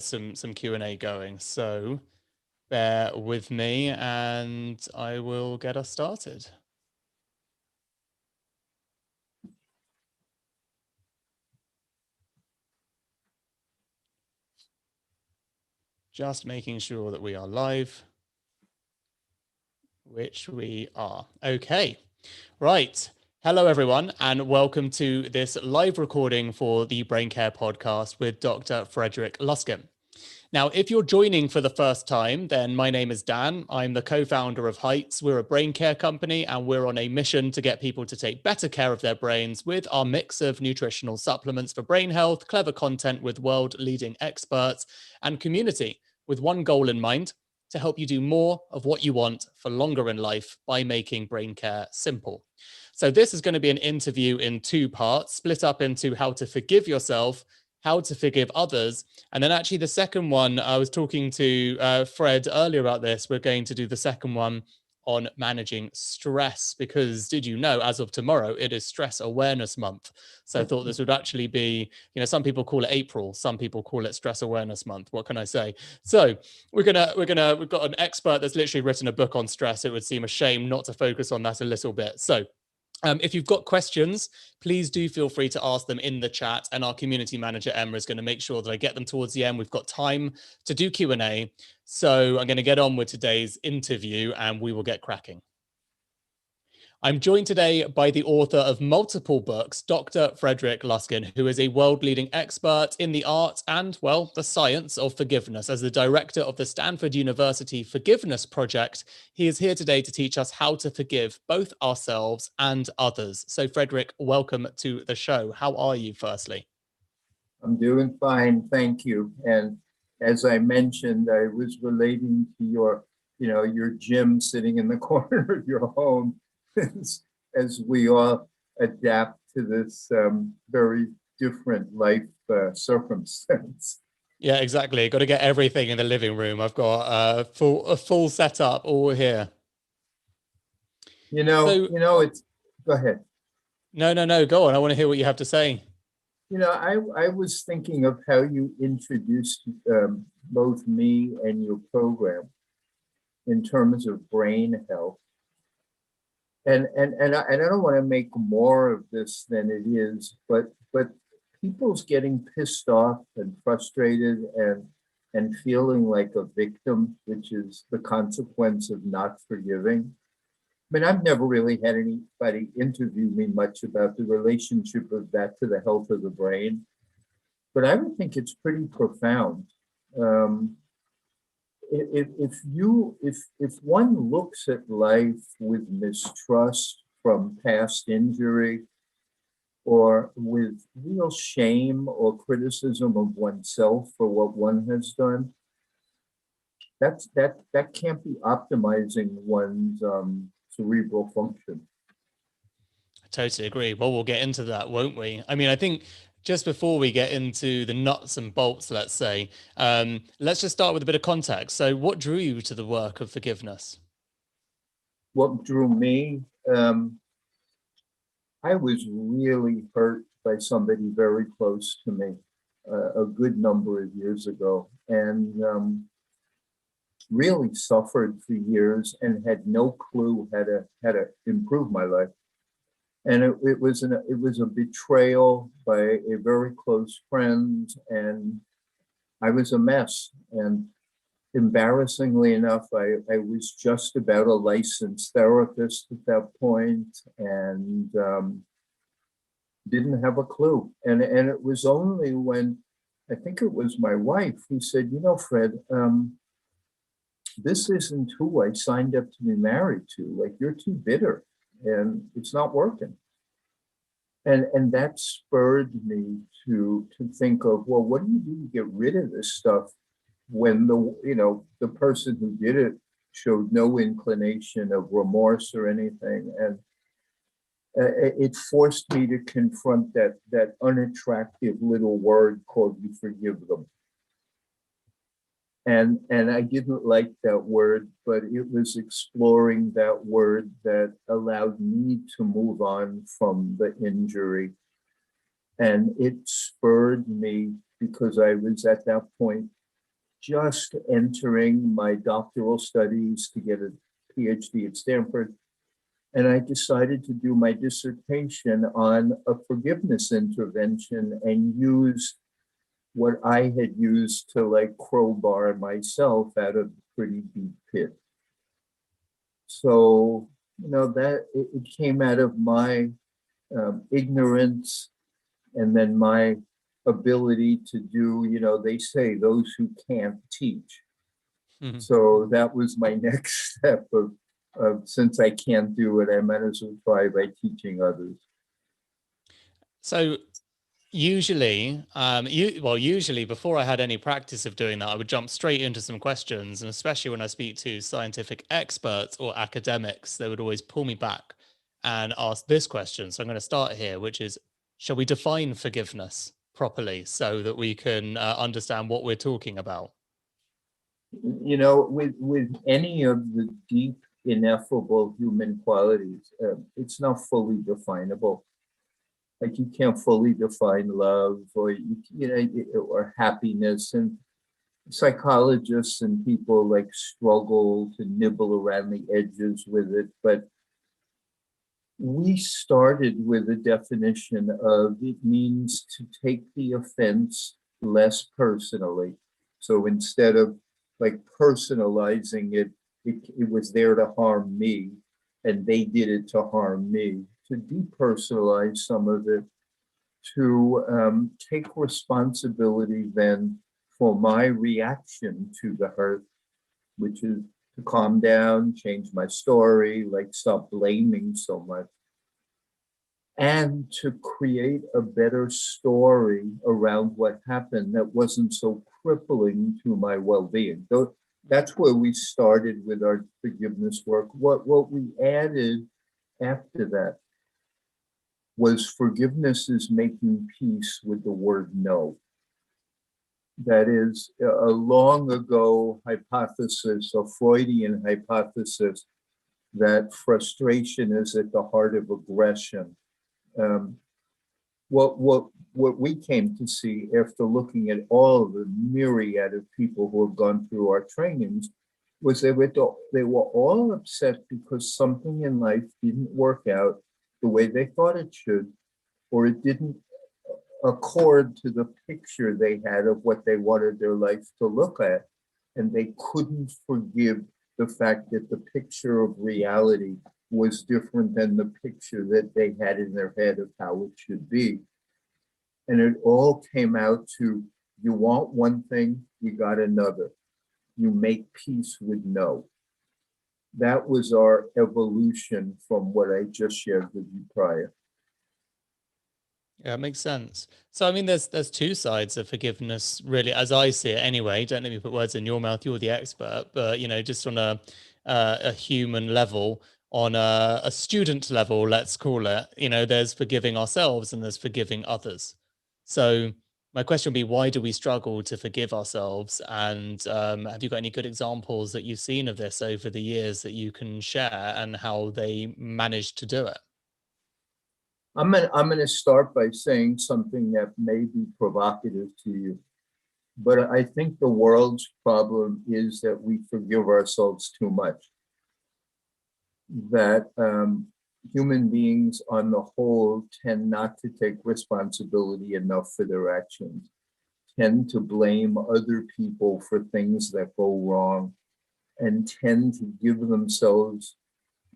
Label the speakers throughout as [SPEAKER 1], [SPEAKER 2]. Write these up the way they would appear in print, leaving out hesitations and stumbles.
[SPEAKER 1] some Q&A going, so bear with me and I will get us started. Just making sure that we are live, which we are. Okay, right. Hello, everyone, and welcome to this live recording for the Braincare podcast with Dr. Frederic Luskin. Now, if you're joining for the first time, then my name is Dan. I'm the co-founder of Heights. We're a brain care company, and we're on a mission to get people to take better care of their brains with our mix of nutritional supplements for brain health, clever content with world-leading experts, and community with one goal in mind: to help you do more of what you want for longer in life by making brain care simple. So this is going to be an interview in two parts, split up into how to forgive yourself, how to forgive others. And then actually the second one, I was talking to Fred earlier about this. We're going to do the second one on managing stress, because did you know, as of tomorrow, it is Stress Awareness Month. So I thought this would actually be, some people call it April, some people call it Stress Awareness Month. What can I say? So we've got an expert that's literally written a book on stress. It would seem a shame not to focus on that a little bit. So if you've got questions, please do feel free to ask them in the chat, and our community manager, Emma, is going to make sure that I get them towards the end. We've got time to do Q&A. So I'm going to get on with today's interview and we will get cracking. I'm joined today by the author of multiple books, Dr. Frederic Luskin, who is a world-leading expert in the art and, well, the science of forgiveness. As the director of the Stanford University Forgiveness Project, he is here today to teach us how to forgive both ourselves and others. So, Frederic, welcome to the show. How are you, firstly?
[SPEAKER 2] I'm doing fine, thank you. And as I mentioned, I was relating to your gym sitting in the corner of your home, as we all adapt to this very different life circumstance.
[SPEAKER 1] Yeah, exactly. Got to get everything in the living room. I've got a full setup all here.
[SPEAKER 2] It's, go ahead.
[SPEAKER 1] No, go on. I want to hear what you have to say.
[SPEAKER 2] I was thinking of how you introduced both me and your program in terms of brain health. And I don't want to make more of this than it is, but people's getting pissed off and frustrated and feeling like a victim, which is the consequence of not forgiving. I mean, I've never really had anybody interview me much about the relationship of that to the health of the brain, but I would think it's pretty profound. If one looks at life with mistrust from past injury, or with real shame or criticism of oneself for what one has done, that can't be optimizing one's cerebral function.
[SPEAKER 1] I totally agree. Well, we'll get into that, won't we? I mean, I think just before we get into the nuts and bolts, let's say, let's just start with a bit of context. So what drew you to the work of forgiveness?
[SPEAKER 2] What drew me? I was really hurt by somebody very close to me a good number of years ago, and really suffered for years and had no clue how to improve my life. And it was a betrayal by a very close friend, and I was a mess. And embarrassingly enough, I was just about a licensed therapist at that point, and didn't have a clue. And it was only when, I think it was my wife who said, Fred, this isn't who I signed up to be married to. Like, you're too bitter and it's not working. And that spurred me to think of, well, what do you do to get rid of this stuff when the person who did it showed no inclination of remorse or anything? And it forced me to confront that unattractive little word called "you forgive them." And I didn't like that word, but it was exploring that word that allowed me to move on from the injury. And it spurred me, because I was at that point just entering my doctoral studies to get a PhD at Stanford. And I decided to do my dissertation on a forgiveness intervention and use what I had used to like crowbar myself out of a pretty deep pit. So, that it came out of my ignorance, and then my ability to do, they say those who can't teach.
[SPEAKER 1] Mhm.
[SPEAKER 2] So that was my next step of since I can't do it, I might as well try by teaching others.
[SPEAKER 1] So usually before I had any practice of doing that, I would jump straight into some questions. And especially when I speak to scientific experts or academics, they would always pull me back and ask this question. So I'm going to start here, which is, shall we define forgiveness properly so that we can understand what we're talking about?
[SPEAKER 2] With any of the deep, ineffable human qualities, it's not fully definable. Like you can't fully define love or or happiness, and psychologists and people like struggle to nibble around the edges with it. But we started with a definition of it means to take the offense less personally. So instead of like personalizing it, it was there to harm me and they did it to harm me, to depersonalize some of it, to take responsibility then for my reaction to the hurt, which is to calm down, change my story, like stop blaming so much, and to create a better story around what happened that wasn't so crippling to my well-being. So that's where we started with our forgiveness work. What we added after that was forgiveness is making peace with the word no. That is a long ago hypothesis, a Freudian hypothesis, that frustration is at the heart of aggression. What we came to see after looking at all of the myriad of people who have gone through our trainings was they were all upset because something in life didn't work out the way they thought it should, or it didn't accord to the picture they had of what they wanted their life to look at. And they couldn't forgive the fact that the picture of reality was different than the picture that they had in their head of how it should be. And it all came out to, you want one thing, you got another. You make peace with no. That was our evolution from what I just shared with you prior.
[SPEAKER 1] Yeah, it makes sense. So, I mean, there's two sides of forgiveness, really, as I see it. Anyway, don't let me put words in your mouth. You're the expert, but just on a human level, on a student level, let's call it. There's forgiving ourselves and there's forgiving others. So, my question would be, why do we struggle to forgive ourselves? And have you got any good examples that you've seen of this over the years that you can share and how they managed to do it?
[SPEAKER 2] I'm gonna start by saying something that may be provocative to you, but I think the world's problem is that we forgive ourselves too much. That human beings on the whole tend not to take responsibility enough for their actions, tend to blame other people for things that go wrong, and tend to give themselves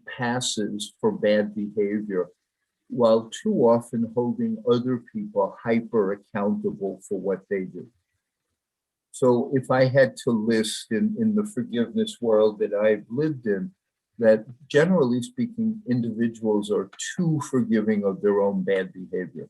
[SPEAKER 2] passes for bad behavior, while too often holding other people hyper accountable for what they do. So if I had to list in the forgiveness world that I've lived in, that generally speaking, individuals are too forgiving of their own bad behavior.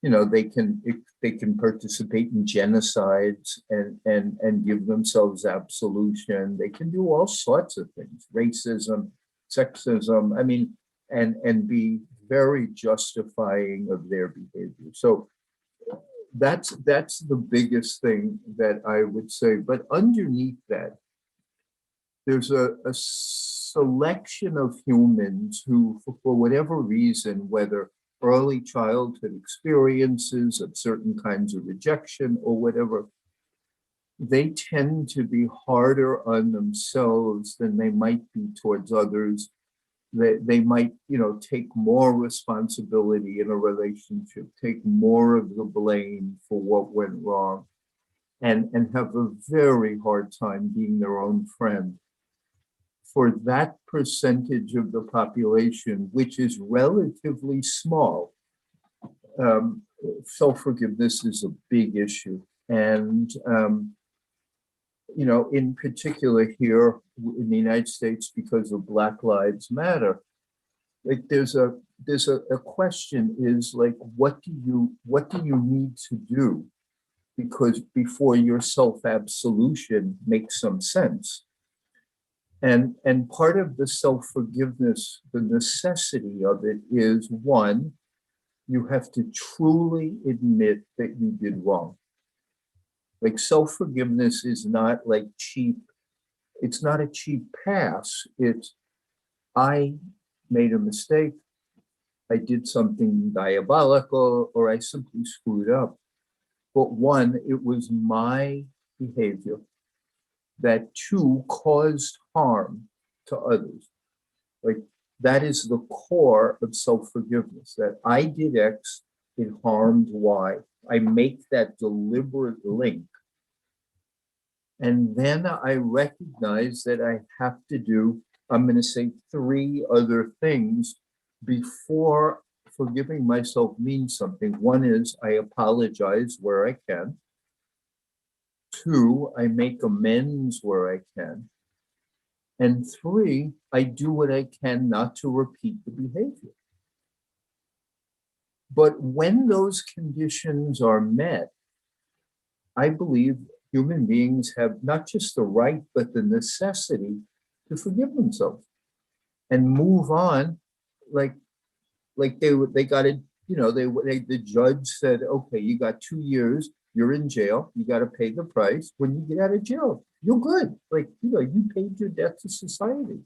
[SPEAKER 2] They can participate in genocides and give themselves absolution. They can do all sorts of things, racism, sexism. I mean, and be very justifying of their behavior. So that's the biggest thing that I would say. But underneath that, there's a selection of humans who, for whatever reason, whether early childhood experiences of certain kinds of rejection or whatever, they tend to be harder on themselves than they might be towards others. They might, take more responsibility in a relationship, take more of the blame for what went wrong, and have a very hard time being their own friend. For that percentage of the population, which is relatively small, um, self-forgiveness is a big issue. And, in particular here in the United States, because of Black Lives Matter, like there's a question is like, what do you need to do? Because before your self-absolution makes some sense. And part of the self-forgiveness, the necessity of it is, one, you have to truly admit that you did wrong. Like self-forgiveness is not like cheap. It's not a cheap pass. It's, I made a mistake. I did something diabolical, or I simply screwed up. But one, it was my behavior that two caused harm to others. Like that is the core of self-forgiveness, that I did X, it harmed Y. I make that deliberate link. And then I recognize that I have to do, I'm going to say, three other things before forgiving myself means something. One is I apologize where I can. Two, I make amends where I can. And three, I do what I can not to repeat the behavior. But when those conditions are met, I believe human beings have not just the right, but the necessity to forgive themselves and move on. Like they got it, the judge said, okay, you got 2 years, you're in jail, you got to pay the price. When you get out of jail, you're good. Like, you paid your debt to society.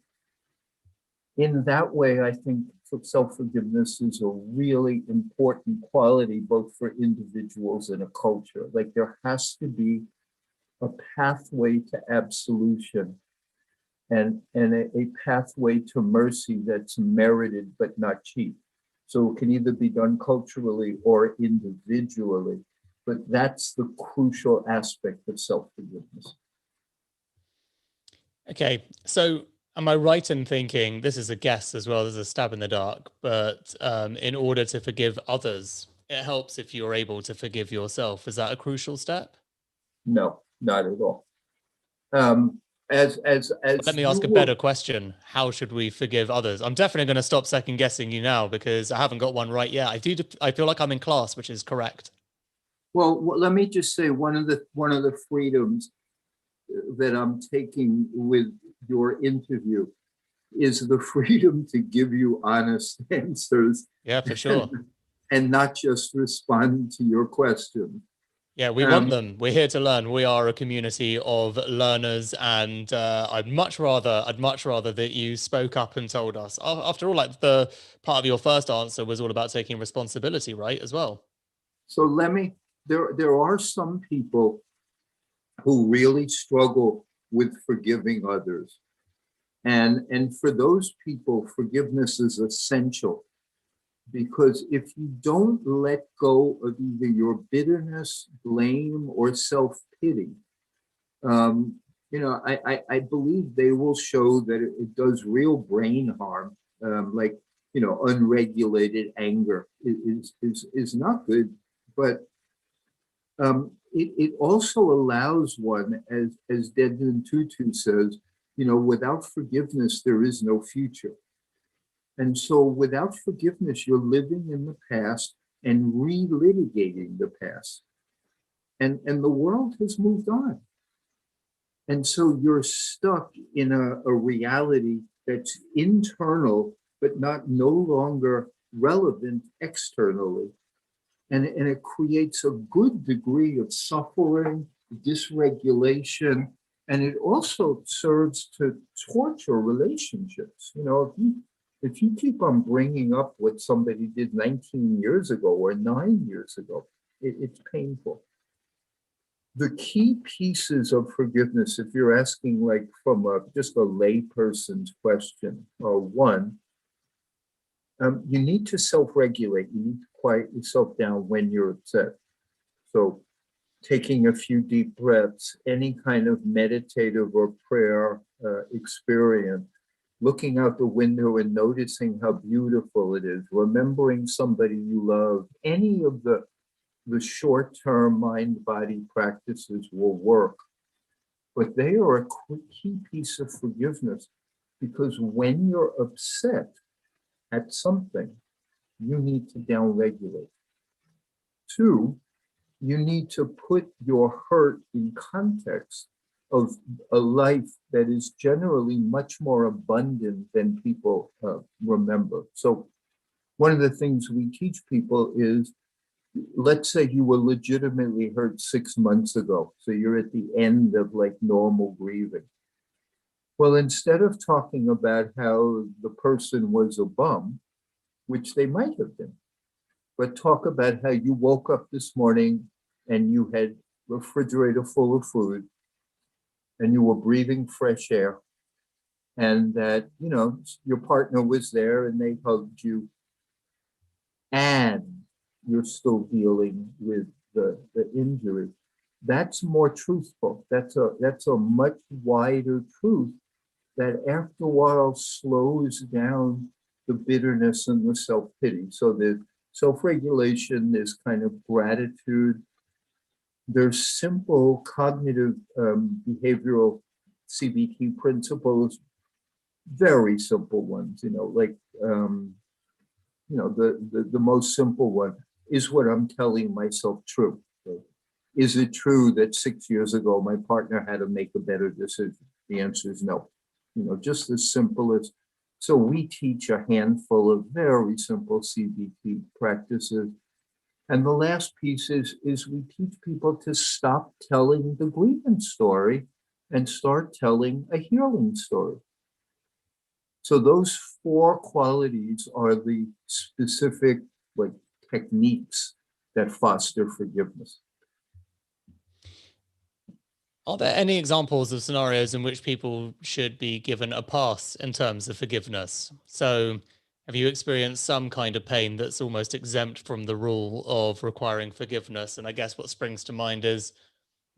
[SPEAKER 2] In that way, I think self-forgiveness is a really important quality, both for individuals and a culture. Like there has to be a pathway to absolution and a pathway to mercy that's merited but not cheap. So it can either be done culturally or individually, but that's the crucial aspect of self-forgiveness.
[SPEAKER 1] Okay, so am I right in thinking, this is a guess as well, this is a stab in the dark, but in order to forgive others, it helps if you're able to forgive yourself. Is that a crucial step?
[SPEAKER 2] No, not at all. As
[SPEAKER 1] But let me
[SPEAKER 2] you
[SPEAKER 1] ask a
[SPEAKER 2] will,
[SPEAKER 1] better question. How should we forgive others? I'm definitely going to stop second guessing you now because I haven't got one right yet. I feel like I'm in class, which is correct.
[SPEAKER 2] well, let me just say one of the freedoms that I'm taking with your interview is the freedom to give you honest answers.
[SPEAKER 1] Yeah, for sure.
[SPEAKER 2] And not just respond to your question.
[SPEAKER 1] Yeah, we want them. We're here to learn. We are a community of learners, and I'd much rather that you spoke up and told us. After all, like the part of your first answer was all about taking responsibility, right? As well.
[SPEAKER 2] So there are some people who really struggle with forgiving others. And for those people, forgiveness is essential, because if you don't let go of either your bitterness, blame, or self-pity, I believe they will show that it does real brain harm. Like, unregulated anger is not good, but it also allows one, as Desmond Tutu says, without forgiveness, there is no future. And so without forgiveness, you're living in the past and relitigating the past. And the world has moved on. And so you're stuck in a reality that's internal, but no longer relevant externally. And it creates a good degree of suffering, dysregulation, and it also serves to torture relationships. If you keep on bringing up what somebody did 19 years ago or 9 years ago, it's painful. The key pieces of forgiveness, if you're asking like from just a layperson's question, are one, you need to self-regulate. You need to quiet yourself down when you're upset. So taking a few deep breaths, any kind of meditative or prayer experience, looking out the window and noticing how beautiful it is, remembering somebody you love, any of the short-term mind-body practices will work. But they are a key piece of forgiveness, because when you're upset at something, you need to downregulate. Two, you need to put your hurt in context of a life that is generally much more abundant than people remember. So one of the things we teach people is, let's say you were legitimately hurt 6 months ago. So you're at the end of like normal grieving. Well, instead of talking about how the person was a bum, which they might have been, but talk about how you woke up this morning and you had a refrigerator full of food and you were breathing fresh air, and that, you know, your partner was there and they hugged you, and you're still dealing with the injury. That's more truthful. That's a much wider truth that after a while slows down the bitterness and the self-pity. So there's self-regulation, there's kind of gratitude, there's simple cognitive behavioral CBT principles, very simple ones, like, the most simple one is what I'm telling myself true. Is it true that 6 years ago my partner had to make a better decision? The answer is no. Just as simple as, so we teach a handful of very simple CBT practices. And the last piece is we teach people to stop telling the grievance story and start telling a healing story. So those 4 qualities are the specific like techniques that foster forgiveness.
[SPEAKER 1] Are there any examples of scenarios in which people should be given a pass in terms of forgiveness? So have you experienced some kind of pain that's almost exempt from the rule of requiring forgiveness? And I guess what springs to mind is,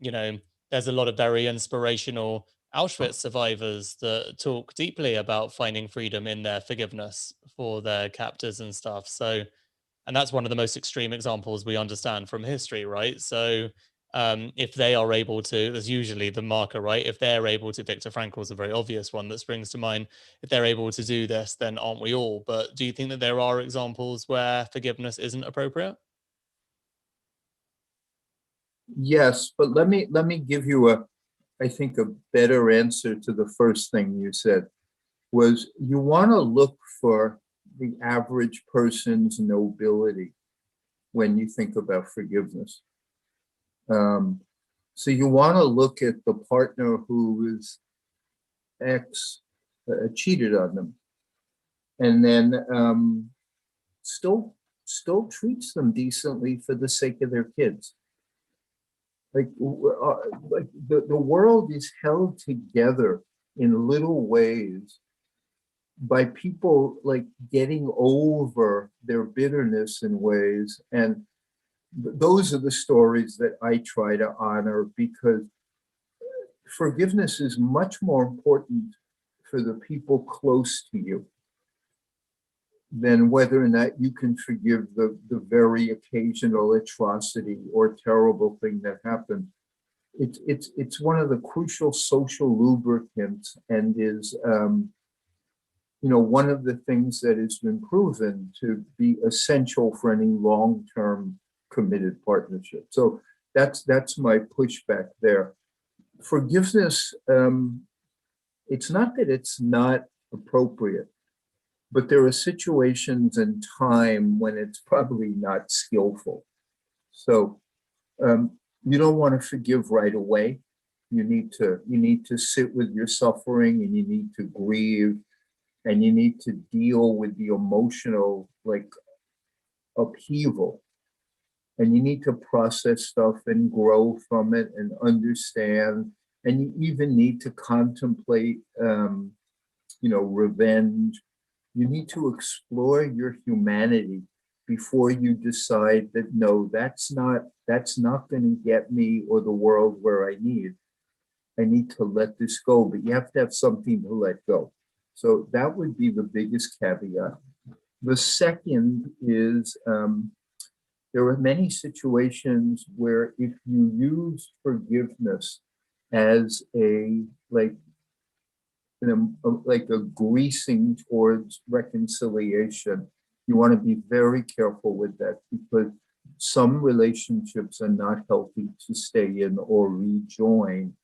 [SPEAKER 1] there's a lot of very inspirational Auschwitz survivors that talk deeply about finding freedom in their forgiveness for their captors and stuff. So, and that's one of the most extreme examples we understand from history, right? So, if they are able to, there's usually the marker, right? If they're able to, Viktor Frankl's a very obvious one that springs to mind. If they're able to do this, then aren't we all? But do you think that there are examples where forgiveness isn't appropriate?
[SPEAKER 2] Yes, but let me give you I think a better answer to the first thing you said. Was you want to look for the average person's nobility when you think about forgiveness. So you want to look at the partner who is cheated on them, and then still treats them decently for the sake of their kids. Like the world is held together in little ways by people like getting over their bitterness in ways. And those are the stories that I try to honor, because forgiveness is much more important for the people close to you than whether or not you can forgive the very occasional atrocity or terrible thing that happened. It's one of the crucial social lubricants, and is one of the things that has been proven to be essential for any long-term committed partnership. So that's my pushback there. Forgiveness, it's not that it's not appropriate, but there are situations and time when it's probably not skillful. So you don't want to forgive right away. You need to sit with your suffering, and you need to grieve, and you need to deal with the emotional like upheaval. and you need to process stuff and grow from it and understand. And you even need to contemplate, revenge. You need to explore your humanity before you decide that, no, that's not going to get me or the world where I need. I need to let this go, but you have to have something to let go. So that would be the biggest caveat. The second is, there are many situations where if you use forgiveness as like a greasing towards reconciliation, you want to be very careful with that, because some relationships are not healthy to stay in or rejoin,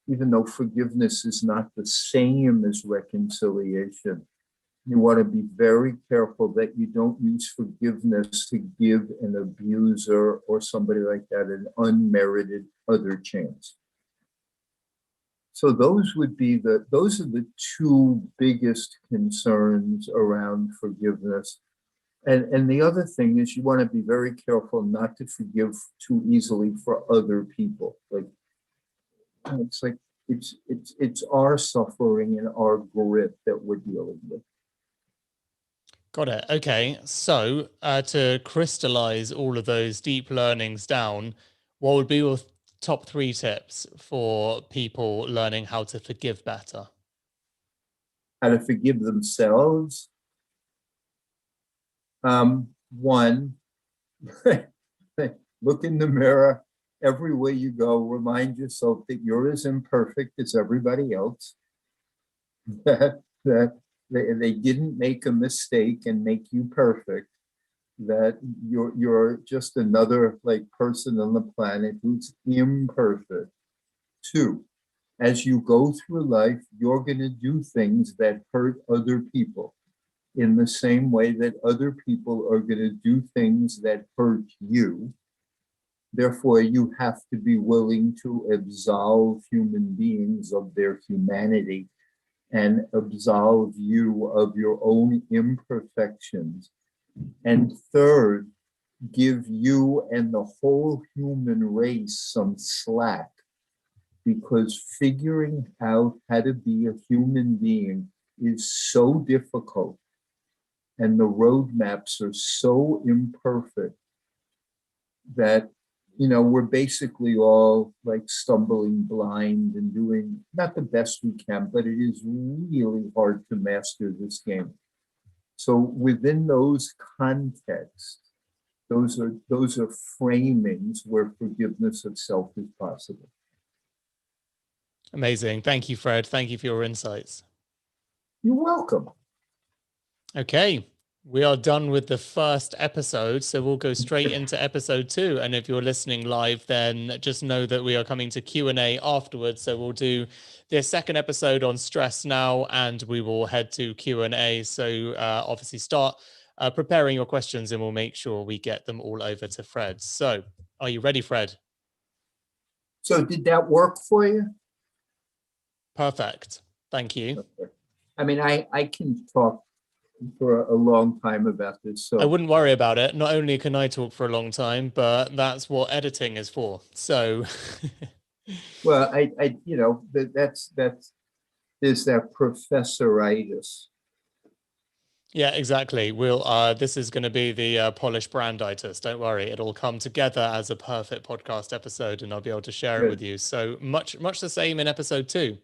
[SPEAKER 2] even though forgiveness is not the same as reconciliation. You want to be very careful that you don't use forgiveness to give an abuser or somebody like that an unmerited other chance. So those are the two biggest concerns around forgiveness. And the other thing is, you want to be very careful not to forgive too easily for other people. It's our suffering and our grit that we're dealing with.
[SPEAKER 1] Got it. Okay. So to crystallize all of those deep learnings down, what would be your top 3 tips for people learning how to forgive better?
[SPEAKER 2] How to forgive themselves. One, look in the mirror everywhere you go. Remind yourself that you're as imperfect as everybody else. That they didn't make a mistake and make you perfect. That you're just another person on the planet who's imperfect. 2, as you go through life, you're going to do things that hurt other people, in the same way that other people are going to do things that hurt you. Therefore, you have to be willing to absolve human beings of their humanity and absolve you of your own imperfections. And 3rd, give you and the whole human race some slack, because figuring out how to be a human being is so difficult, and the roadmaps are so imperfect that we're basically all stumbling blind and doing not the best we can, but it is really hard to master this game. So within those contexts, those are framings where forgiveness of self is possible.
[SPEAKER 1] Amazing. Thank you, Fred. Thank you for your insights.
[SPEAKER 2] You're welcome.
[SPEAKER 1] Okay. We are done with the first episode, so we'll go straight into episode 2. And if you're listening live, then just know that we are coming to Q&A afterwards. So we'll do the second episode on stress now, and we will head to Q&A. So obviously start preparing your questions, and we'll make sure we get them all over to Fred. So are you ready, Fred?
[SPEAKER 2] So did that work for you?
[SPEAKER 1] Perfect. Thank you.
[SPEAKER 2] Okay. I mean, I can talk for a long time about this. So
[SPEAKER 1] I wouldn't worry about it. Not only can I talk for a long time, but that's what editing is for. So
[SPEAKER 2] well, that's there's that professoritis.
[SPEAKER 1] Yeah, exactly. We'll this is going to be the polished branditis. Don't worry, it'll come together as a perfect podcast episode, and I'll be able to share it with you. So much the same in episode 2.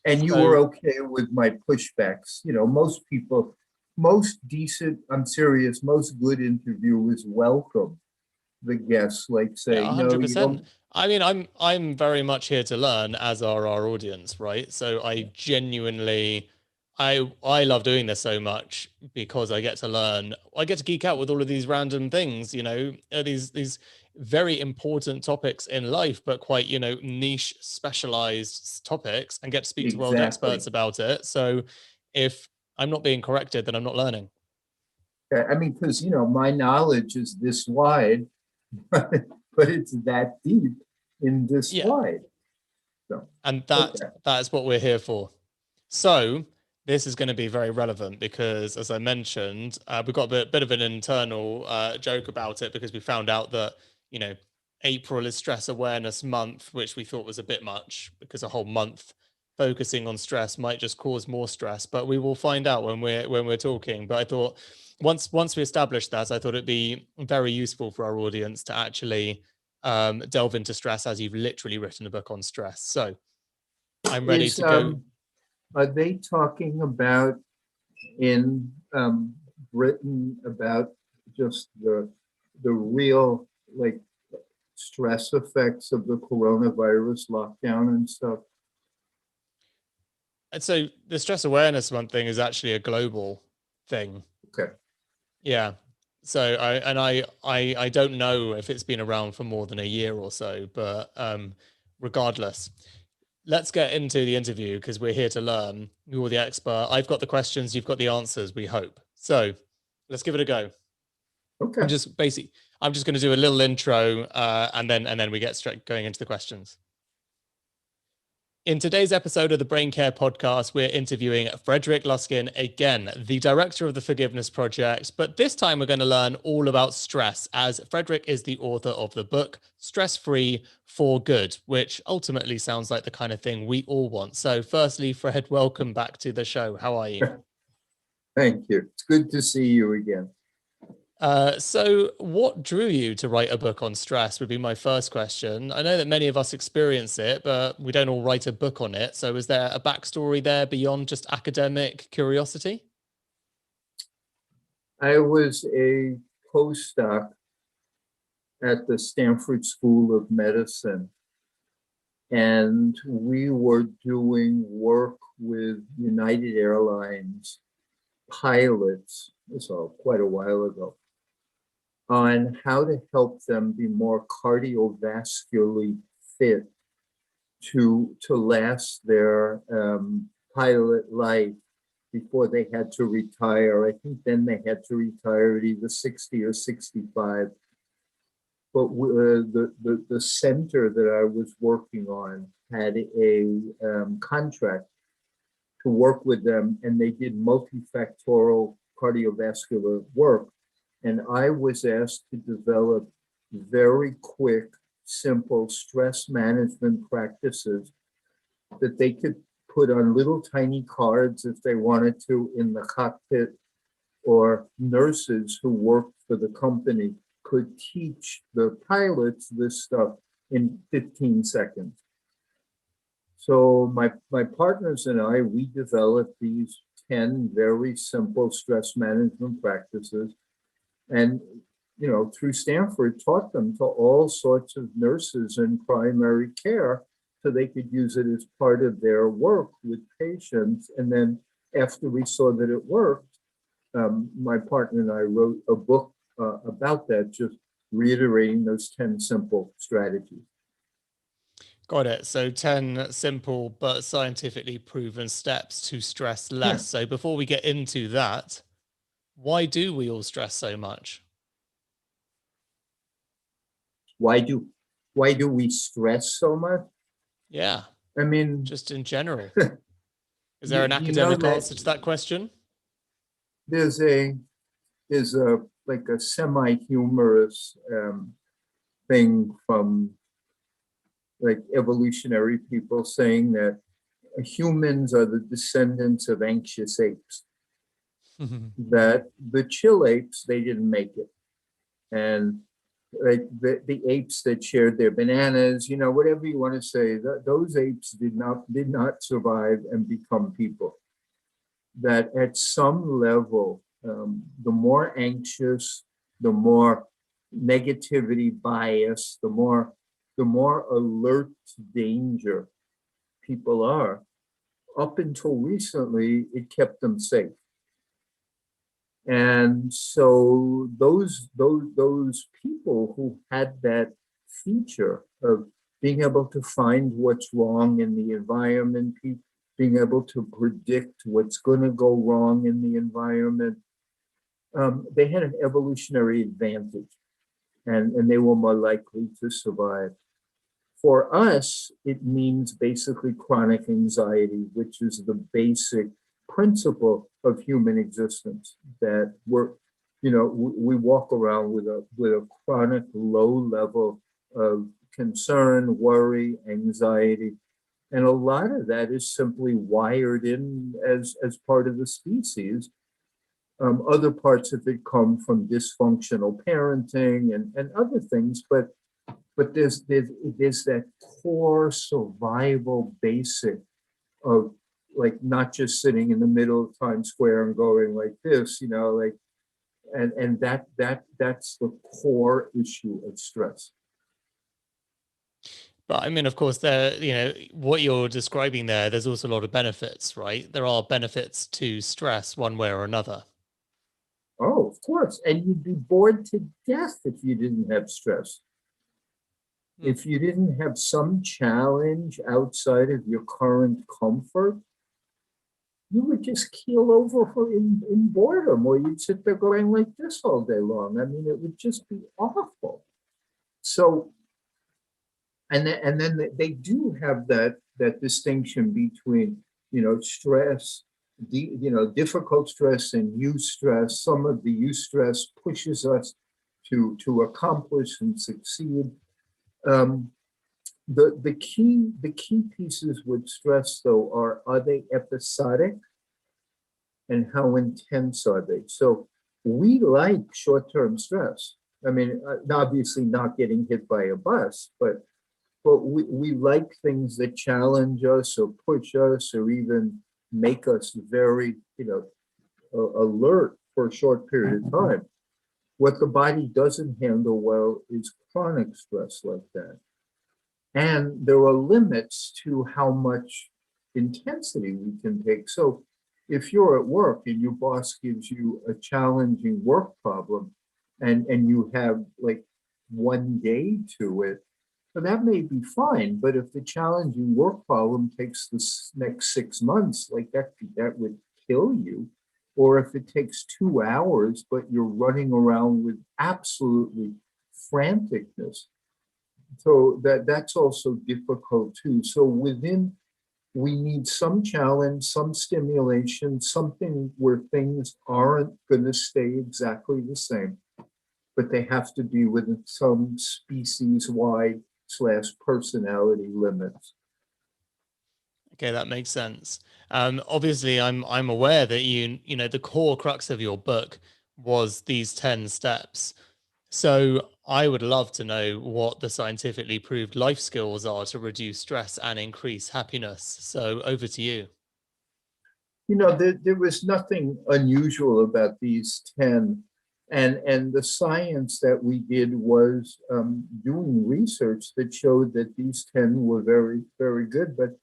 [SPEAKER 2] And you were okay with my pushbacks. Most people, most decent, I'm serious, most good interviewers welcome the guests, say,
[SPEAKER 1] 100%. I mean, I'm very much here to learn, as are our audience, right? So I genuinely, I love doing this so much because I get to learn. I get to geek out with all of these random things, these very important topics in life, but quite, niche, specialized topics, and get to speak to world experts about it. So if I'm not being corrected, then I'm not learning.
[SPEAKER 2] I mean, because, my knowledge is this wide, but it's that deep in this wide.
[SPEAKER 1] So, and that's what we're here for. So this is going to be very relevant because, as I mentioned, we've got a bit of an internal joke about it because we found out that, you know, April is Stress Awareness Month, which we thought was a bit much because a whole month focusing on stress might just cause more stress. But we will find out when we're talking. But I thought once we established that, I thought it'd be very useful for our audience to actually delve into stress, as you've literally written a book on stress. So I'm ready
[SPEAKER 2] Is
[SPEAKER 1] to go.
[SPEAKER 2] Are they talking about in Britain about just the real like stress effects of the coronavirus lockdown and stuff?
[SPEAKER 1] And so the Stress Awareness Month thing is actually a global thing.
[SPEAKER 2] Okay.
[SPEAKER 1] Yeah. So I don't know if it's been around for more than a year or so, but regardless, let's get into the interview because we're here to learn. You're the expert. I've got the questions, you've got the answers, we hope. So let's give it a go.
[SPEAKER 2] Okay.
[SPEAKER 1] I'm just going to do a little intro and then we get straight going into the questions. In today's episode of the Braincare podcast, we're interviewing Frederic Luskin, again, the director of the Forgiveness Project. But this time we're going to learn all about stress, as Frederic is the author of the book Stress Free for Good, which ultimately sounds like the kind of thing we all want. So firstly, Fred, welcome back to the show. How are you?
[SPEAKER 2] Thank you. It's good to see you again.
[SPEAKER 1] So what drew you to write a book on stress would be my first question. I know that many of us experience it, but we don't all write a book on it. So is there a backstory there beyond just academic curiosity?
[SPEAKER 2] I was a postdoc at the Stanford School of Medicine, and we were doing work with United Airlines pilots, this was quite a while ago, on how to help them be more cardiovascularly fit to last their pilot life before they had to retire. I think then they had to retire at either 60 or 65. But the center that I was working on had a contract to work with them, and they did multifactorial cardiovascular work. And I was asked to develop very quick, simple stress management practices that they could put on little tiny cards if they wanted to in the cockpit, or nurses who worked for the company could teach the pilots this stuff in 15 seconds. So my partners and I, we developed these 10 very simple stress management practices, and through Stanford taught them to all sorts of nurses in primary care so they could use it as part of their work with patients. And then after we saw that it worked, my partner and I wrote a book about that, just reiterating those 10 simple strategies.
[SPEAKER 1] Got it. So 10 simple but scientifically proven steps to stress less.
[SPEAKER 2] Yeah.
[SPEAKER 1] So before we get into that, why do we all stress so much?
[SPEAKER 2] Why do we stress so much?
[SPEAKER 1] Yeah.
[SPEAKER 2] I mean,
[SPEAKER 1] just in general. Is there an academic answer to that question?
[SPEAKER 2] There's a like a semi-humorous thing from like evolutionary people saying that humans are the descendants of anxious apes. That the chill apes, they didn't make it, and like the apes that shared their bananas, whatever you want to say, those apes did not survive and become people. That at some level, the more anxious, the more negativity bias, the more alert to danger people are. Up until recently, it kept them safe. And so those people who had that feature of being able to find what's wrong in the environment, being able to predict what's going to go wrong in the environment, they had an evolutionary advantage, and they were more likely to survive. For us, it means basically chronic anxiety, which is the basic principle of human existence, that we walk around with a chronic low level of concern, worry, anxiety. And a lot of that is simply wired in as part of the species. Other parts of it come from dysfunctional parenting and other things, but there's that core survival basic of, like, not just sitting in the middle of Times Square and going like this, like, and that's the core issue of stress.
[SPEAKER 1] But I mean, of course, what you're describing there's also a lot of benefits, right? There are benefits to stress one way or another.
[SPEAKER 2] Oh, of course. And you'd be bored to death if you didn't have stress. If you didn't have some challenge outside of your current comfort, you would just keel over in boredom, or you'd sit there going like this all day long. I mean, it would just be awful. So, and then they do have that distinction between, stress, difficult stress and eustress. Some of the eustress pushes us to accomplish and succeed. The key pieces with stress, though, are they episodic, and how intense are they? So we like short-term stress. I mean, obviously not getting hit by a bus, but we like things that challenge us or push us or even make us very, alert for a short period of time. What the body doesn't handle well is chronic stress like that. And there are limits to how much intensity we can take. So if you're at work and your boss gives you a challenging work problem and you have like one day to it, well, that may be fine. But if the challenging work problem takes the next 6 months, like that would kill you. Or if it takes 2 hours, but you're running around with absolutely franticness. So that's also difficult too. So we need some challenge, some stimulation, something where things aren't going to stay exactly the same, but they have to be within some species-wide / personality limits.
[SPEAKER 1] Okay, that makes sense. Obviously, I'm aware that the core crux of your book was these 10 steps. So I would love to know what the scientifically proved life skills are to reduce stress and increase happiness. So over to you.
[SPEAKER 2] There was nothing unusual about these 10. And the science that we did was doing research that showed that these 10 were very, very good. But,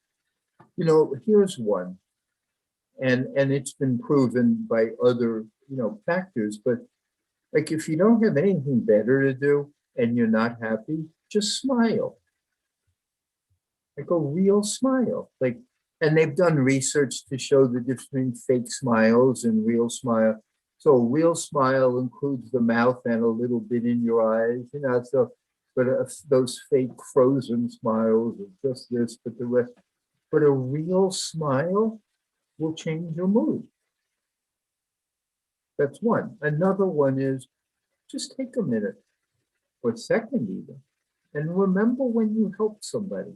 [SPEAKER 2] here's one. And it's been proven by other, factors. But like, if you don't have anything better to do and you're not happy, just smile. Like a real smile. And they've done research to show the difference between fake smiles and real smile. So a real smile includes the mouth and a little bit in your eyes, so, but those fake frozen smiles are just this, but the rest. But a real smile will change your mood. That's one. Another one is just take a minute or a second even, and remember when you helped somebody.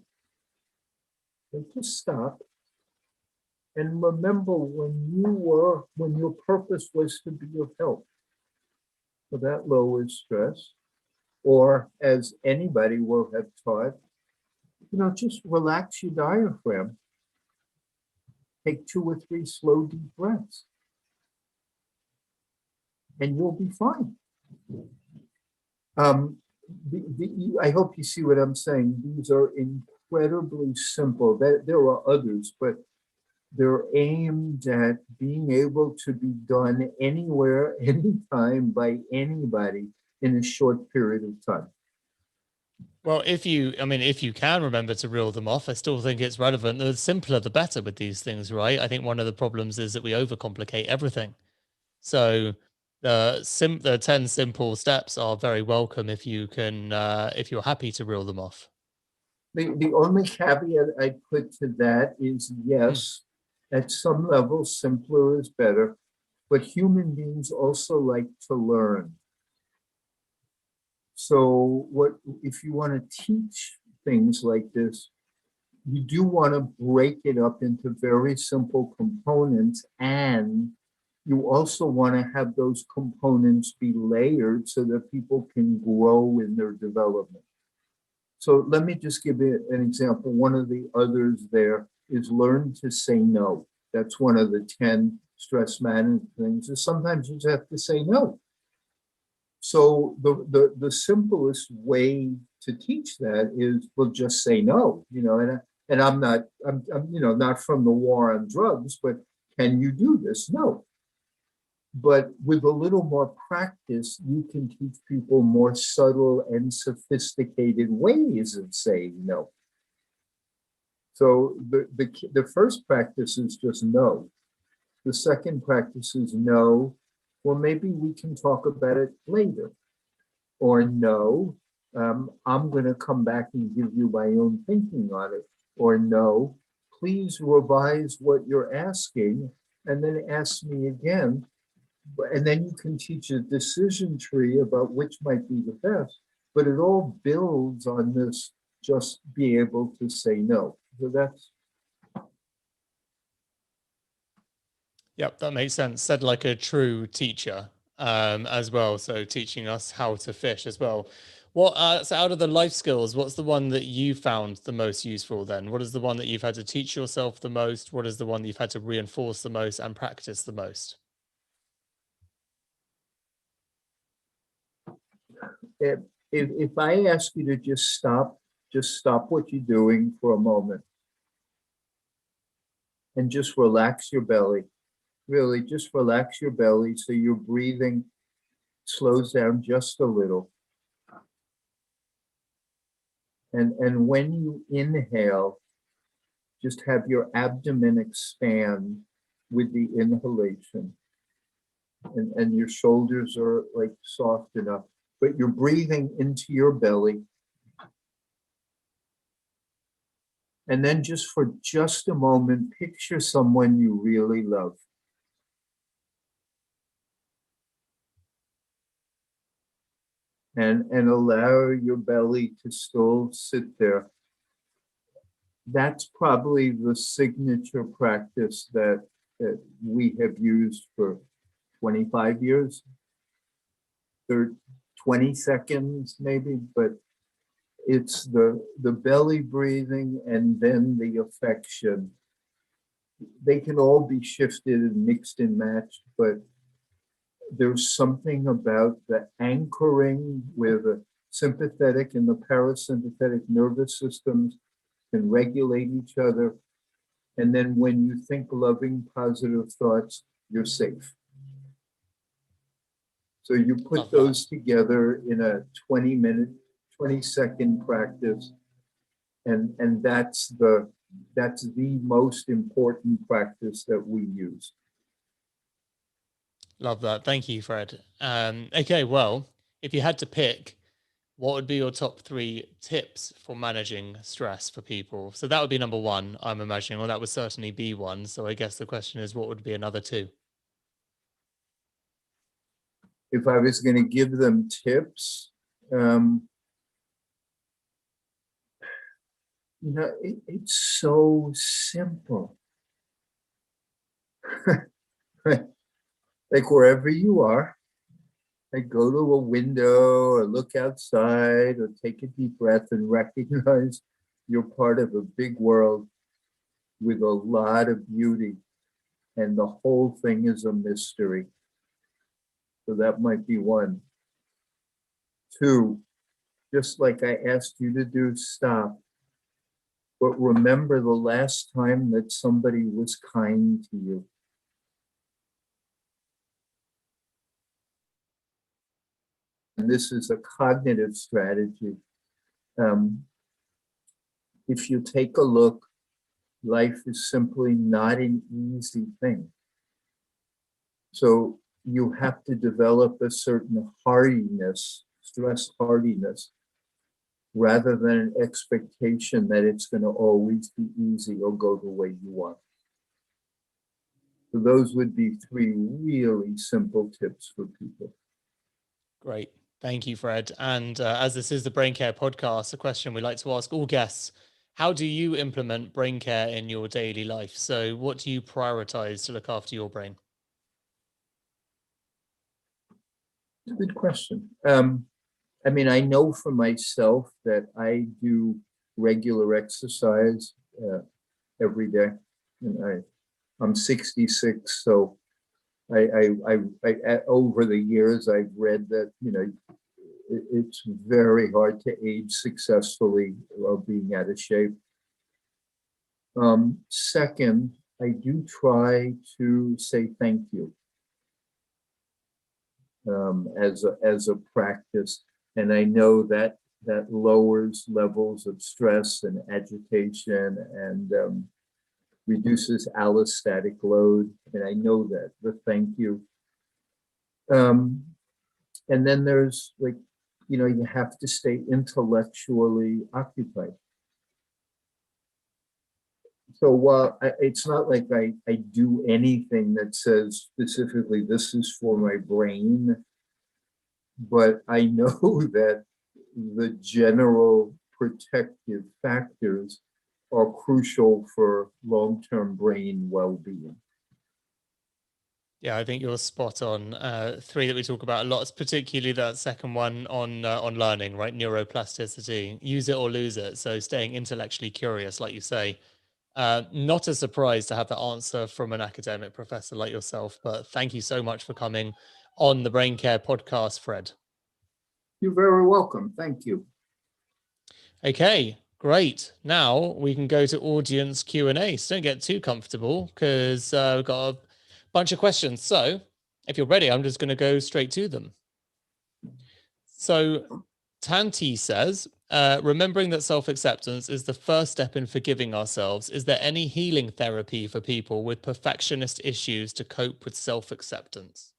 [SPEAKER 2] And just stop and remember when your purpose was to be of help. So that lowers stress. Or as anybody will have taught, just relax your diaphragm. Take 2 or 3 slow, deep breaths. And you'll be fine. I hope you see what I'm saying. These are incredibly simple. There are others, but they're aimed at being able to be done anywhere, anytime, by anybody in a short period of time.
[SPEAKER 1] Well, if you can remember to reel them off, I still think it's relevant. The simpler, the better with these things, right? I think one of the problems is that we overcomplicate everything. So the 10 simple steps are very welcome if you can, if you're happy to reel them off.
[SPEAKER 2] The only caveat I put to that is yes. At some level, simpler is better, but human beings also like to learn. So if you want to teach things like this, you do want to break it up into very simple components, and you also want to have those components be layered so that people can grow in their development. So let me just give you an example. One of the others there is learn to say no. That's one of the 10 stress management things, is sometimes you just have to say no. So the simplest way to teach that is, well, just say no, and I'm not from the war on drugs, but can you do this? No. But with a little more practice, you can teach people more subtle and sophisticated ways of saying no. So the first practice is just no. The second practice is no. Well, maybe we can talk about it later. Or no, I'm going to come back and give you my own thinking on it. Or no, please revise what you're asking and then ask me again. And then you can teach a decision tree about which might be the best. But it all builds on this just be able to say no. So that's.
[SPEAKER 1] Yep, that makes sense. Said like a true teacher as well. So teaching us how to fish as well. So out of the life skills, what's the one that you found the most useful then? What is the one that you've had to teach yourself the most? What is the one that you've had to reinforce the most and practice the most?
[SPEAKER 2] If I ask you to just stop what you're doing for a moment and just relax your belly. Really, just relax your belly so your breathing slows down just a little. And when you inhale, just have your abdomen expand with the inhalation. And your shoulders are like soft enough, but you're breathing into your belly. And then just for just a moment, picture someone you really love. And allow your belly to still sit there. That's probably the signature practice that we have used for 25 years, 20 seconds maybe, but it's the belly breathing and then the affection. They can all be shifted and mixed and matched, but there's something about the anchoring where the sympathetic and the parasympathetic nervous systems can regulate each other. And then when you think loving, positive thoughts, you're safe. So you put those together in a 20-second practice. And that's the most important practice that we use.
[SPEAKER 1] Love that. Thank you, Fred. Okay, well, if you had to pick, what would be your top 3 tips for managing stress for people? So that would be number 1, I'm imagining, or that would certainly be one. So I guess the question is, what would be another 2?
[SPEAKER 2] If I was going to give them tips, it's so simple. Like wherever you are, like go to a window or look outside or take a deep breath and recognize you're part of a big world with a lot of beauty, and the whole thing is a mystery. So that might be 1. 2, just like I asked you to do, stop. But remember the last time that somebody was kind to you. And this is a cognitive strategy. If you take a look, life is simply not an easy thing. So you have to develop a certain hardiness, stress hardiness, rather than an expectation that it's going to always be easy or go the way you want. So those would be three really simple tips for people.
[SPEAKER 1] Great. Thank you, Fred. And as this is the Braincare podcast, a question we like to ask all guests: how do you implement brain care in your daily life? So what do you prioritize to look after your brain?
[SPEAKER 2] Good question. I mean, I know for myself that I do regular exercise every day, and I'm 66, so over the years I've read that it's very hard to age successfully while being out of shape. Second, I do try to say thank you as a practice, and I know that that lowers levels of stress and agitation and reduces allostatic load, and I know that. The thank you. And then there's you have to stay intellectually occupied. So it's not like I do anything that says specifically this is for my brain, but I know that the general protective factors are crucial for long-term brain well-being.
[SPEAKER 1] Yeah, I think you're spot on. Three that we talk about a lot, particularly that second one on learning, right? Neuroplasticity, use it or lose it. So staying intellectually curious, like you say. Not a surprise to have the answer from an academic professor like yourself, but thank you so much for coming on the Braincare podcast, Fred.
[SPEAKER 2] You're very welcome. Thank you.
[SPEAKER 1] Okay, great. Now we can go to audience Q&A. So don't get too comfortable because we've got a bunch of questions. So if you're ready, I'm just going to go straight to them. So Tanti says, remembering that self-acceptance is the first step in forgiving ourselves, is there any healing therapy for people with perfectionist issues to cope with self-acceptance?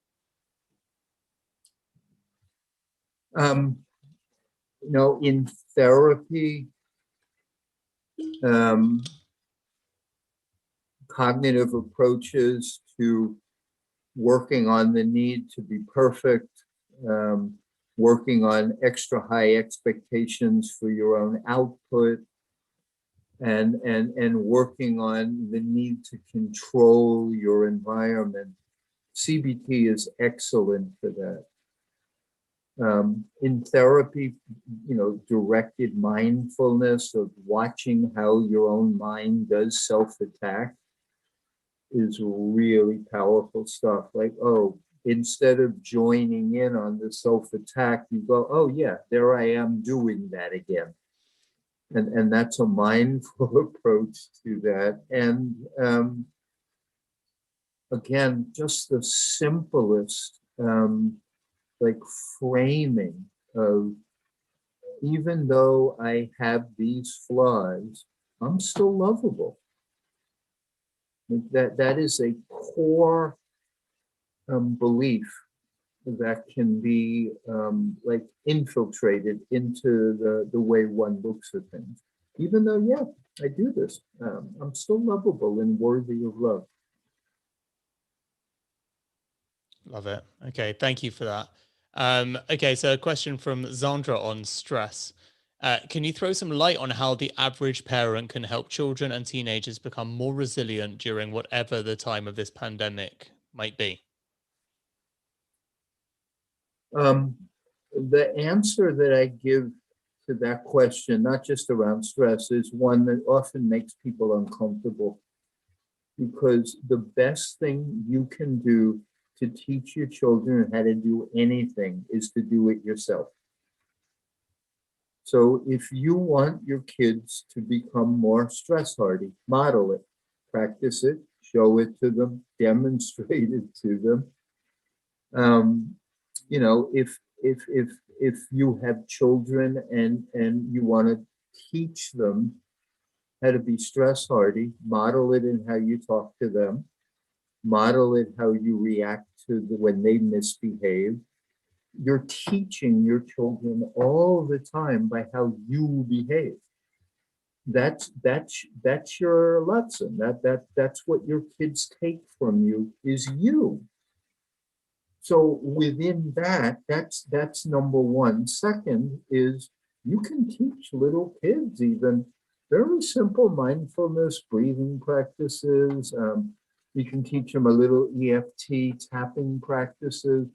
[SPEAKER 2] In therapy, cognitive approaches to working on the need to be perfect, working on extra high expectations for your own output, and working on the need to control your environment. CBT is excellent for that. In therapy, directed mindfulness of watching how your own mind does self-attack is really powerful stuff. Like, oh, instead of joining in on the self-attack, you go, oh yeah, there I am doing that again. And that's a mindful approach to that. And again, just the simplest framing of, even though I have these flaws, I'm still lovable. That is a core belief that can be infiltrated into the way one looks at things. Even though, yeah, I do this, I'm still lovable and worthy of love.
[SPEAKER 1] Love it. Okay, thank you for that. Okay, so a question from Zandra on stress. Can you throw some light on how the average parent can help children and teenagers become more resilient during whatever the time of this pandemic might be?
[SPEAKER 2] The answer that I give to that question, not just around stress, is one that often makes people uncomfortable, because the best thing you can do to teach your children how to do anything is to do it yourself. So if you want your kids to become more stress hardy, model it, practice it, show it to them, demonstrate it to them. If you have children and you want to teach them how to be stress hardy, model it in how you talk to them, model it how you react to when they misbehave. You're teaching your children all the time by how you behave. that's your lesson. That's what your kids take from you is you. So within that, that's number one. Second is you can teach little kids even very simple mindfulness breathing practices. You can teach them a little EFT tapping practices,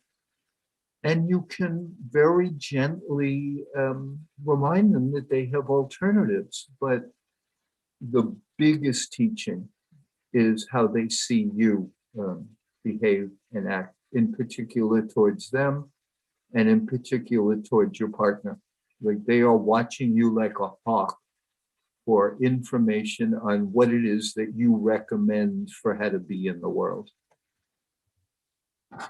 [SPEAKER 2] and you can very gently remind them that they have alternatives. But the biggest teaching is how they see you behave and act, in particular towards them, and in particular towards your partner. Like they are watching you like a hawk for information on what it is that you recommend for how to be in the world.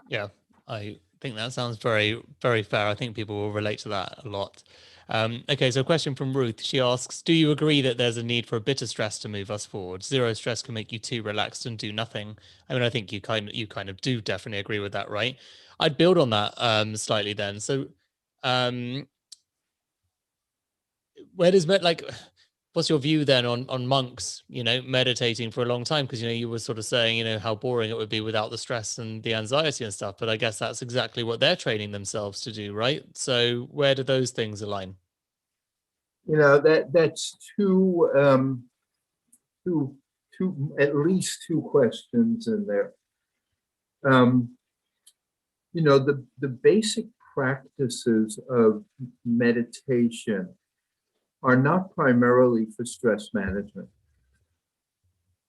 [SPEAKER 1] Yeah, I think that sounds very, very fair. I think people will relate to that a lot. Okay, so a question from Ruth. She asks, do you agree that there's a need for a bit of stress to move us forward? Zero stress can make you too relaxed and do nothing. I mean, I think you kind of do definitely agree with that, right? I'd build on that slightly then. So um, where does like what's your view then on monks, meditating for a long time? Because you were sort of saying, how boring it would be without the stress and the anxiety and stuff, but I guess that's exactly what they're training themselves to do, right? So where do those things align?
[SPEAKER 2] That's two at least two questions in there. The basic practices of meditation are not primarily for stress management.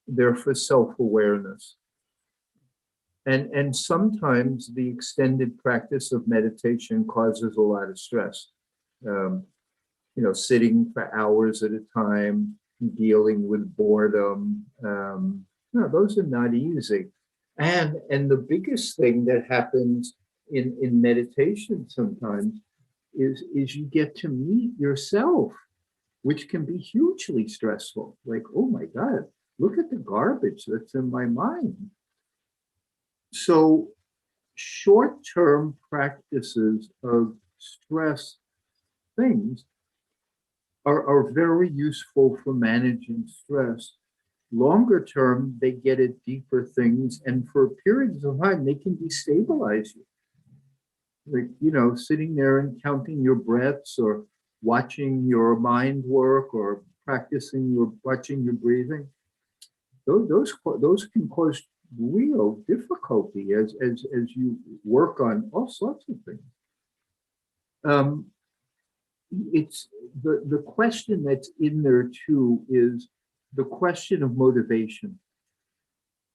[SPEAKER 2] They're for self-awareness. And sometimes the extended practice of meditation causes a lot of stress. Sitting for hours at a time, dealing with boredom. Those are not easy. And the biggest thing that happens in meditation sometimes is you get to meet yourself, which can be hugely stressful. Like, oh my God, look at the garbage that's in my mind. So short-term practices of stress things are very useful for managing stress. Longer term, they get at deeper things, and for periods of time, they can destabilize you. Like, sitting there and counting your breaths or watching your mind work or watching your breathing. Those can cause real difficulty as you work on all sorts of things. It's the question that's in there too is the question of motivation.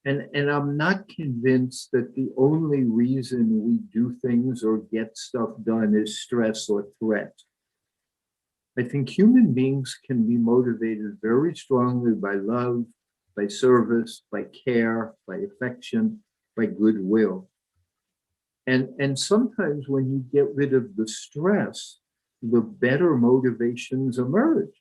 [SPEAKER 2] And I'm not convinced that the only reason we do things or get stuff done is stress or threat. I think human beings can be motivated very strongly by love, by service, by care, by affection, by goodwill. And sometimes when you get rid of the stress, the better motivations emerge.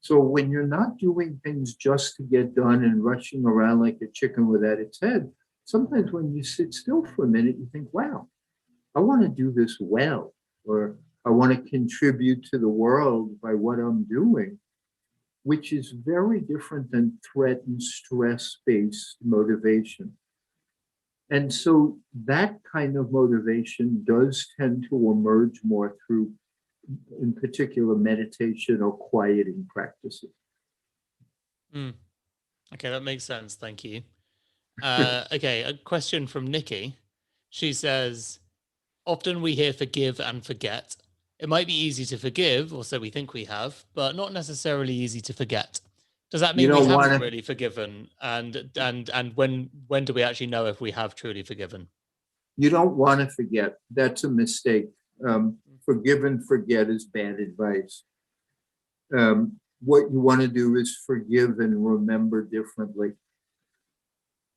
[SPEAKER 2] So when you're not doing things just to get done and rushing around like a chicken without its head, sometimes when you sit still for a minute, you think, wow, I want to do this well, or I want to contribute to the world by what I'm doing, which is very different than threat and stress-based motivation. And so that kind of motivation does tend to emerge more through, in particular, meditation or quieting practices.
[SPEAKER 1] Okay, that makes sense. Thank you. Okay, a question from Nikki. She says, often we hear forgive and forget. It might be easy to forgive, or so we think we have, but not necessarily easy to forget. Does that mean we haven't really forgiven? And when do we actually know if we have truly forgiven?
[SPEAKER 2] You don't want to forget. That's a mistake. Forgive and forget is bad advice. What you want to do is forgive and remember differently.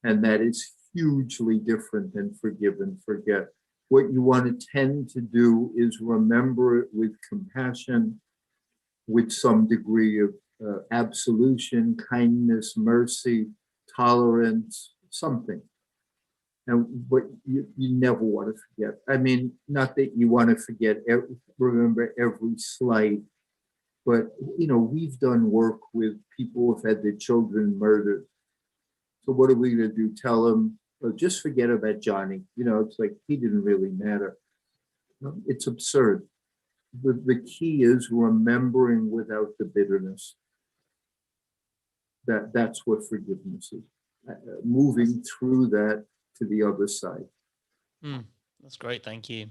[SPEAKER 2] And that is hugely different than forgive and forget. What you want to tend to do is remember it with compassion, with some degree of absolution, kindness, mercy, tolerance, something. And what you never want to forget. I mean, not that you want to forget, remember every slight But, we've done work with people who've had their children murdered. So what are we going to do? Tell them, oh, just forget about Johnny. It's like he didn't really matter. No, it's absurd. The key is remembering without the bitterness. That's what forgiveness is. Moving through that to the other side.
[SPEAKER 1] That's great. Thank you.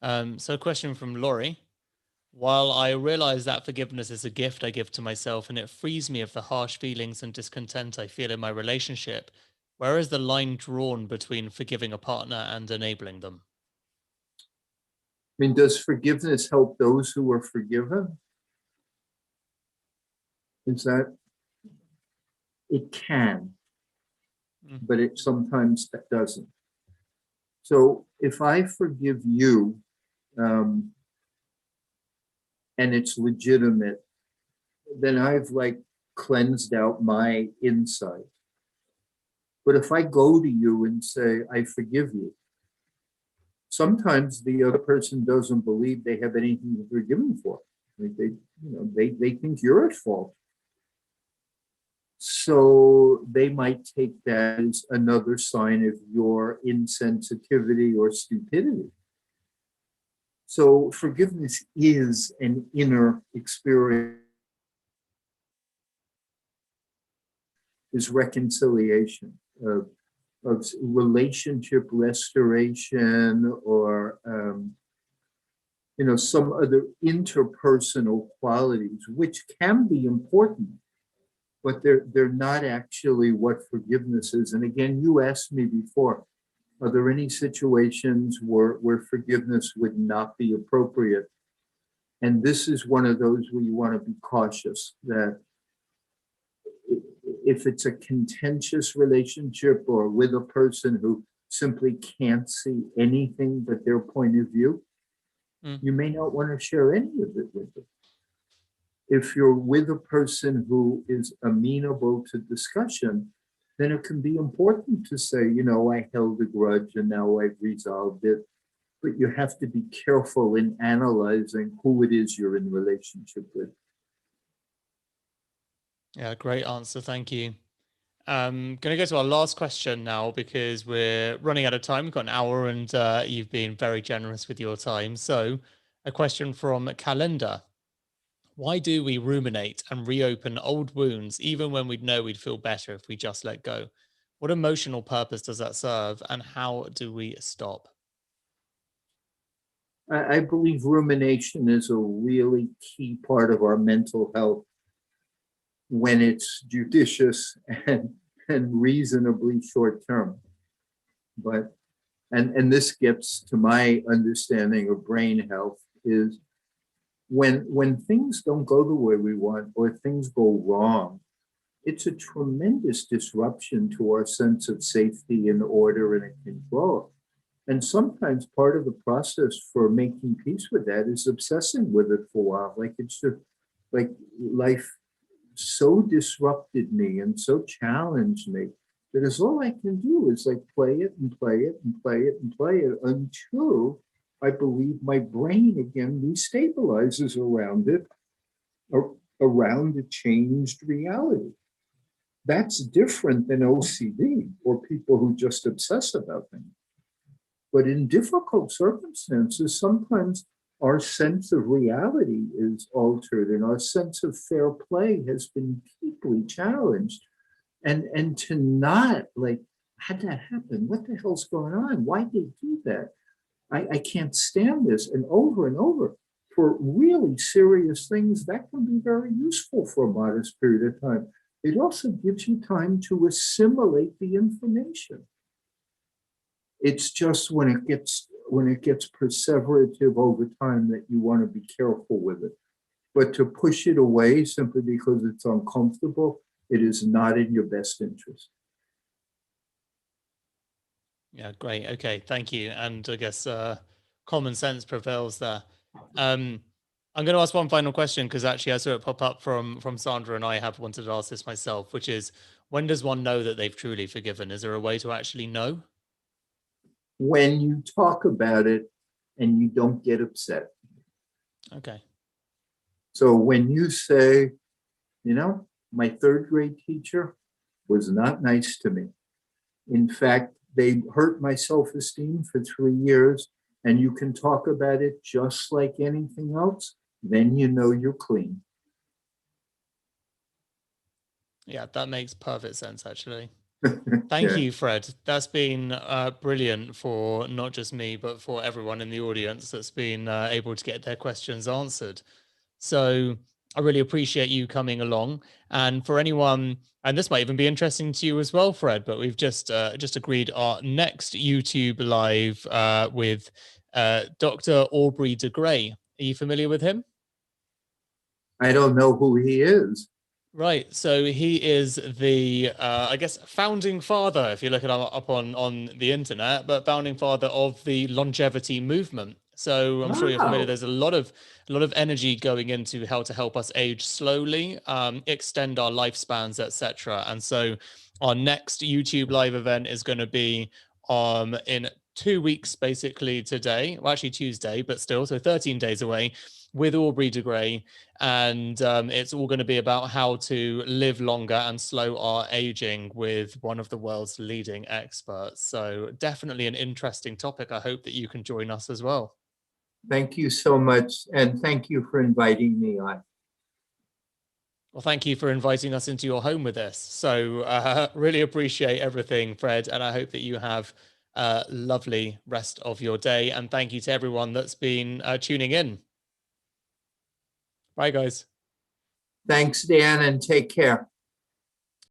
[SPEAKER 1] So a question from Laurie. While I realize that forgiveness is a gift I give to myself and it frees me of the harsh feelings and discontent I feel in my relationship, where is the line drawn between forgiving a partner and enabling them?
[SPEAKER 2] I mean, does forgiveness help those who are forgiven? Is that it can, but it sometimes doesn't. So if I forgive you, and it's legitimate, then I've like cleansed out my inside. But if I go to you and say, I forgive you, sometimes the other person doesn't believe they have anything to forgive them for. Like they think you're at fault. So they might take that as another sign of your insensitivity or stupidity. So forgiveness is an inner experience, is reconciliation of relationship restoration, or some other interpersonal qualities, which can be important, but they're not actually what forgiveness is. And again, you asked me before, are there any situations where forgiveness would not be appropriate? And this is one of those where you want to be cautious that if it's a contentious relationship or with a person who simply can't see anything but their point of view, you may not want to share any of it with them. If you're with a person who is amenable to discussion, then it can be important to say, I held a grudge and now I've resolved it. But you have to be careful in analyzing who it is you're in relationship with.
[SPEAKER 1] Yeah, great answer. Thank you. Going to go to our last question now because we're running out of time. We've got an hour and you've been very generous with your time. So a question from Calendar. Why do we ruminate and reopen old wounds even when we'd know we'd feel better if we just let go? What emotional purpose does that serve and how do we stop?
[SPEAKER 2] I believe rumination is a really key part of our mental health when it's judicious and reasonably short term. But and this gets to my understanding of brain health is when things don't go the way we want or things go wrong, it's a tremendous disruption to our sense of safety and order and control. And sometimes part of the process for making peace with that is obsessing with it for a while. Like it's just like life so disrupted me and so challenged me that is all I can do is like play it and play it and play it and play it until I believe my brain again restabilizes around it, or around a changed reality. That's different than OCD or people who just obsess about things. But in difficult circumstances, sometimes our sense of reality is altered and our sense of fair play has been deeply challenged. And to not like, how'd that happen? What the hell's going on? Why did they do that? I can't stand this. And over for really serious things, that can be very useful for a modest period of time. It also gives you time to assimilate the information. It's just when it gets perseverative over time that you want to be careful with it. But to push it away simply because it's uncomfortable, it is not in your best interest.
[SPEAKER 1] Yeah, great. Okay, thank you. And I guess common sense prevails there. I'm going to ask one final question because actually I saw it pop up from Sandra, and I have wanted to ask this myself, which is, when does one know that they've truly forgiven? Is there a way to actually know?
[SPEAKER 2] When you talk about it and you don't get upset.
[SPEAKER 1] Okay.
[SPEAKER 2] So when you say, my third grade teacher was not nice to me. In fact, they hurt my self-esteem for 3 years, and you can talk about it just like anything else, then you know you're clean.
[SPEAKER 1] Yeah, that makes perfect sense, actually. Thank
[SPEAKER 2] Yeah.
[SPEAKER 1] you, Fred. That's been brilliant for not just me, but for everyone in the audience that's been able to get their questions answered. So I really appreciate you coming along. And for anyone, and this might even be interesting to you as well, Fred, but we've just agreed our next YouTube live with Dr. Aubrey de Grey. Are you familiar with him?
[SPEAKER 2] I don't know who he is.
[SPEAKER 1] Right. So he is the, I guess, founding father, if you look it up on the internet, but founding father of the longevity movement. So I'm sure you're familiar.
[SPEAKER 2] Wow.
[SPEAKER 1] There's a lot of energy going into how to help us age slowly, extend our lifespans, etc. And so our next YouTube live event is going to be in 2 weeks, basically today. Well, actually Tuesday, but still, so 13 days away, with Aubrey de Grey. And it's all going to be about how to live longer and slow our aging with one of the world's leading experts. So definitely an interesting topic. I hope that you can join us as well.
[SPEAKER 2] Thank you so much. And thank you for inviting me on.
[SPEAKER 1] Well, thank you for inviting us into your home with this. So really appreciate everything, Fred. And I hope that you have a lovely rest of your day. And thank you to everyone that's been tuning in. Bye, guys.
[SPEAKER 2] Thanks, Dan, and take care.